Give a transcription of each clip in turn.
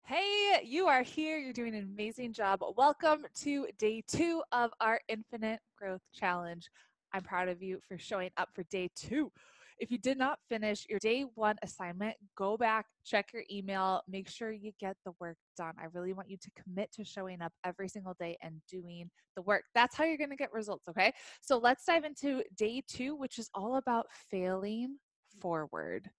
Hey, you are here. You're doing an amazing job. Welcome to day 2 of our Infinite Growth Challenge. I'm proud of you for showing up for day 2. If you did not finish your day 1 assignment, go back, check your email, make sure you get the work done. I really want you to commit to showing up every single day and doing the work. That's how you're going to get results, okay? So let's dive into day 2, which is all about failing forward.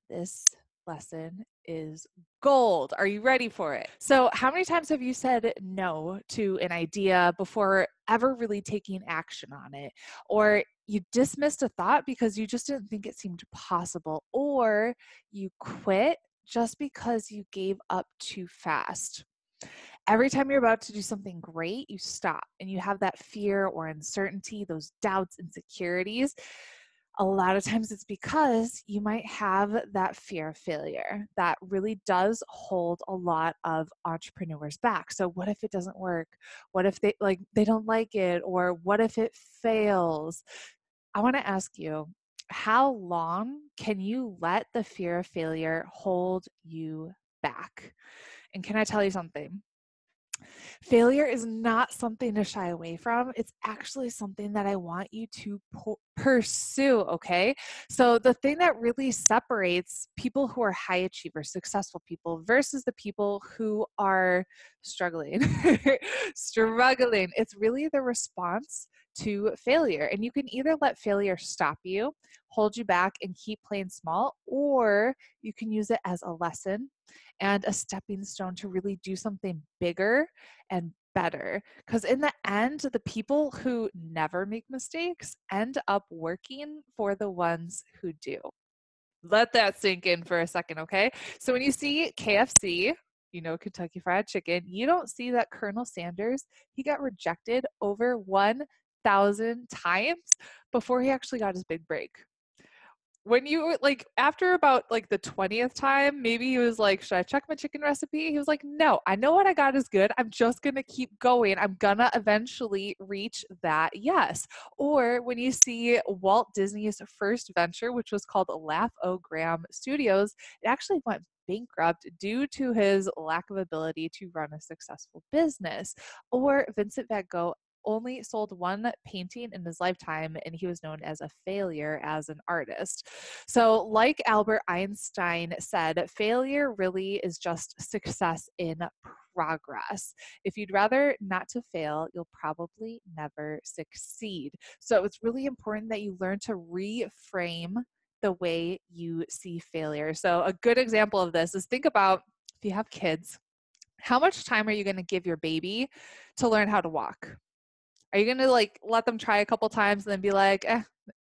This lesson is gold. Are you ready for it? So, how many times have you said no to an idea before ever really taking action on it? Or you dismissed a thought because you just didn't think it seemed possible, or you quit just because you gave up too fast? Every time you're about to do something great, you stop and you have that fear or uncertainty, those doubts, insecurities. A lot of times it's because you might have that fear of failure that really does hold a lot of entrepreneurs back. So what if it doesn't work? What if they don't like it, or what if it fails? I want to ask you, how long can you let the fear of failure hold you back? And can I tell you something? Failure is not something to shy away from. It's actually something that I want you to pursue, okay? So, the thing that really separates people who are high achievers, successful people, versus the people who are struggling, struggling, it's really the response to failure. And you can either let failure stop you, hold you back, and keep playing small, or you can use it as a lesson and a stepping stone to really do something bigger and better. Because in the end, the people who never make mistakes end up working for the ones who do. Let that sink in for a second, okay? So when you see KFC, Kentucky Fried Chicken, you don't see that Colonel Sanders, he got rejected over 1,000 times before he actually got his big break. When you after about the 20th time, maybe he was like, should I check my chicken recipe? He was like, no, I know what I got is good. I'm just gonna keep going. I'm gonna eventually reach that yes. Or when you see Walt Disney's first venture, which was called Laugh-O-Gram Studios, it actually went bankrupt due to his lack of ability to run a successful business. Or Vincent van Gogh only sold one painting in his lifetime, and he was known as a failure as an artist. So, like Albert Einstein said, failure really is just success in progress. If you'd rather not to fail, you'll probably never succeed. So, it's really important that you learn to reframe the way you see failure. So, a good example of this is think about if you have kids, how much time are you going to give your baby to learn how to walk? Are you going to let them try a couple times and then be like,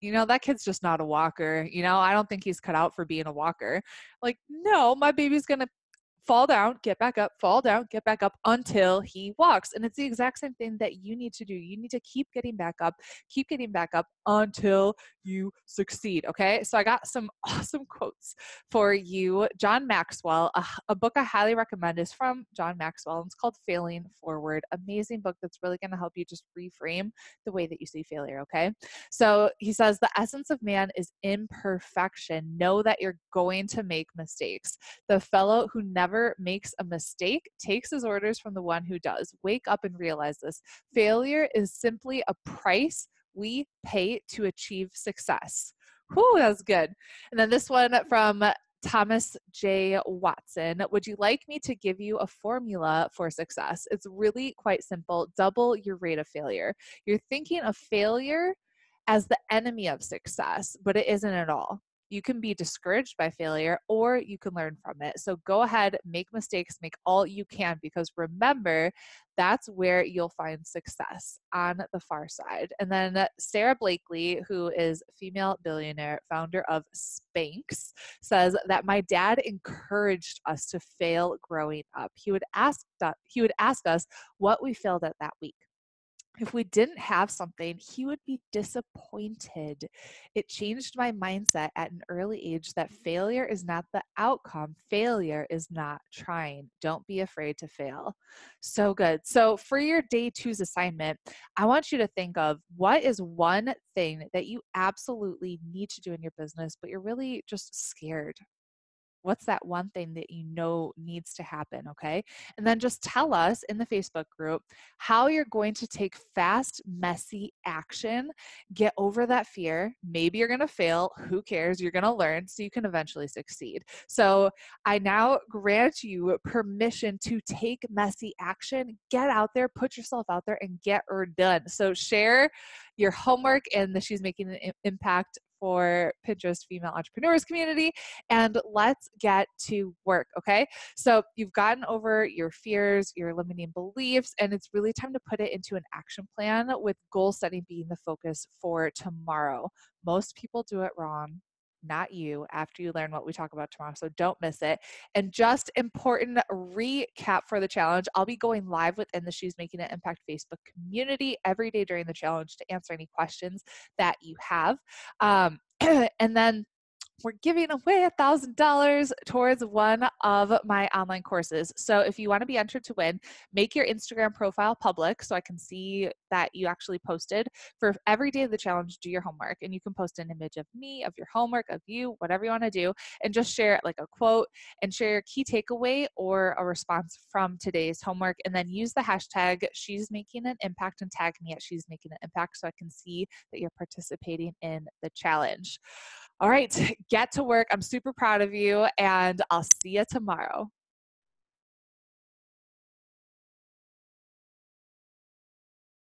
that kid's just not a walker. I don't think he's cut out for being a walker. Like, no, my baby's going to fall down, get back up, fall down, get back up until he walks. And it's the exact same thing that you need to do. You need to keep getting back up, until you succeed. Okay. So I got some awesome quotes for you. John Maxwell, a book I highly recommend is from John Maxwell. And it's called Failing Forward. Amazing book that's really going to help you just reframe the way that you see failure. Okay. So he says, the essence of man is imperfection. Know that you're going to make mistakes. The fellow who never makes a mistake takes his orders from the one who does. Wake up and realize this. Failure is simply a price we pay to achieve success. Whew, that's good. And then this one from Thomas J. Watson. Would you like me to give you a formula for success? It's really quite simple. Double your rate of failure. You're thinking of failure as the enemy of success, but it isn't at all. You can be discouraged by failure, or you can learn from it. So go ahead, make mistakes, make all you can, because remember, that's where you'll find success on the far side. And then Sarah Blakely, who is a female billionaire, founder of Spanx, says that my dad encouraged us to fail growing up. He would ask us what we failed at that week. If we didn't have something, he would be disappointed. It changed my mindset at an early age that failure is not the outcome. Failure is not trying. Don't be afraid to fail. So good. So for your day 2's assignment, I want you to think of what is one thing that you absolutely need to do in your business, but you're really just scared. What's that one thing that you know needs to happen, okay? And then just tell us in the Facebook group how you're going to take fast, messy action, get over that fear. Maybe you're going to fail. Who cares? You're going to learn so you can eventually succeed. So I now grant you permission to take messy action. Get out there, put yourself out there, and get her done. So share your homework and the She's Making an Impact for Pinterest Female Entrepreneurs community, and let's get to work, okay? So you've gotten over your fears, your limiting beliefs, and it's really time to put it into an action plan with goal setting being the focus for tomorrow. Most people do it wrong, not you, after you learn what we talk about tomorrow. So don't miss it. And just important recap for the challenge, I'll be going live within the She's Making an Impact Facebook community every day during the challenge to answer any questions that you have. And then we're giving away $1,000 towards one of my online courses. So if you want to be entered to win, make your Instagram profile public so I can see that you actually posted. For every day of the challenge, do your homework, and you can post an image of me, of your homework, of you, whatever you want to do, and just share like a quote and share your key takeaway or a response from today's homework, and then use the hashtag She's Making an Impact and tag me at She's Making an Impact so I can see that you're participating in the challenge. All right, get to work. I'm super proud of you, and I'll see you tomorrow.